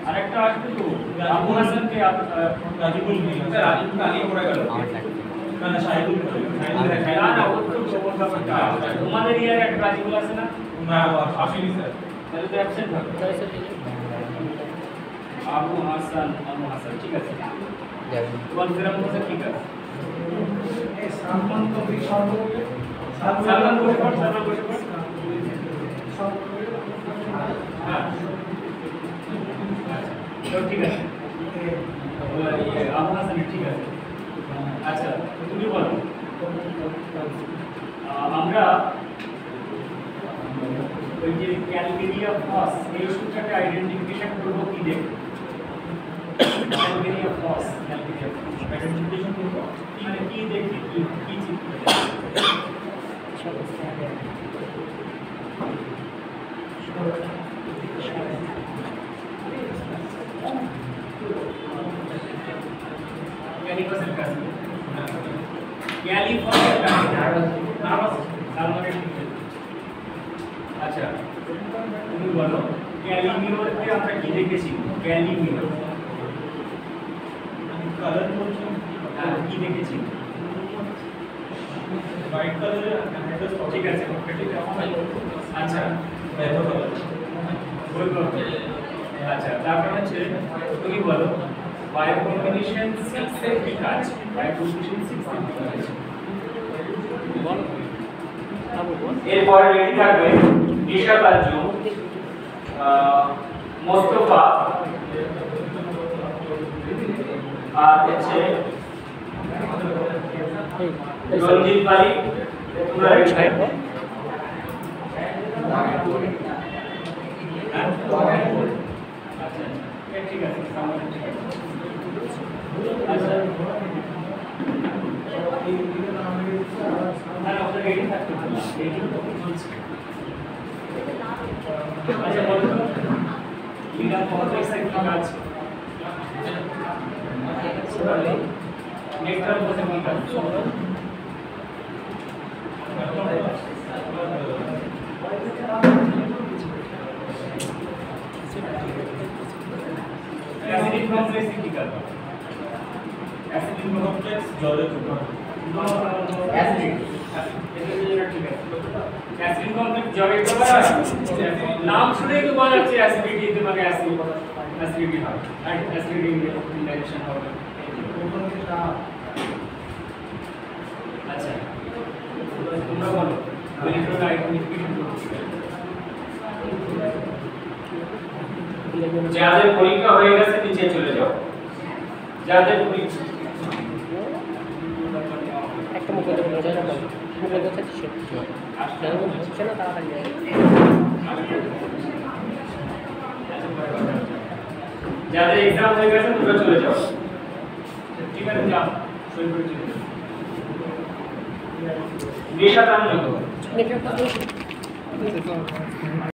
আরেকটা আসবে তো আবু হাসান কে রাজিবুল নেই স্যার রাজিবুল আগে পড়া গেল না না সাইদুল না না ও তো খবর ব্যাপারটা তোমাদের ইয়ার একটা রাজিবুল আছে না না আসেনি স্যার তাহলে তো অ্যাবসেন্ট হবে আবু হাসান ঠিক আছে তোমার ফেরাম কথা ঠিক আছে এই সালমান তো সালমান বসে পড় হ্যাঁ তো ঠিক আছে আবু হাসান ঠিক আছে আচ্ছা তুমি বলো আমরা ওই যে ক্যালগেরিয়া ফস এই সূত্রটাকে আইডেন্টিফিকেশন করব কি দেখে ক্যালগেরিয়া ফস আইডেন্টিফিকেশন করব কি দেখে কি চিত্র ক্যালিফাসের কাছে ক্যালিফাসের কাছে আচ্ছা তুমি বলো ক্যালিমিরোতে আমরা কি দেখেছি ক্যালিমিরো কালার বলছো কি দেখেছি হোয়াইট কালারের ঠিক আছে আচ্ছা আচ্ছা তারপর হচ্ছে তুমি বলো বায়ো কম্বিনেশন 6 এর কি কাজ বায়ো কম্বিনেশন 6 এর কি কাজ বলো এরপর রেডি থাকবে নিশাত আঞ্জুম মোস্তফা আর হচ্ছে রঞ্জিত মালিক তোমরা রেডি থাকবে আচ্ছা ঠিক আছে সামনে ঠিক আছে আচ্ছা না আপনারা রেডি থাকতে হবে রেডি তো চলছে আচ্ছা বলুন লিডার কমপ্লেক্সের কি কাজ নেটওয়ার্ক বলতে কি কাজ অ্যাসিডিক কমপ্লেক্স কি কাজ অ্যাসিডিক কমপ্লেক্স জলের উপর অ্যাসিডিক অ্যাসিডিক কমপ্লেক্স জলের উপর নাম শুনেই তো বোঝা যাচ্ছে অ্যাসিডিটি তোমাকে অ্যাসিডিটি হয় রাইট অ্যাসিডিটি ইনডাইজেশন হবে আচ্ছা তোমরা বলো ইলেকট্রন আইডেন্টিফিকেশন যাদের পরীক্ষা হয়ে গেছে নিচে চলে যাও যাদের পরীক্ষা একটা মুখে বোঝা না মুখে কথা ছিল আসলে হচ্ছে না তাড়াতাড়ি যাদের एग्जाम হয়ে গেছে তোমরা চলে যাও ঠিক আছে যাও সই করে চলে যাও নিশাত আঞ্জুম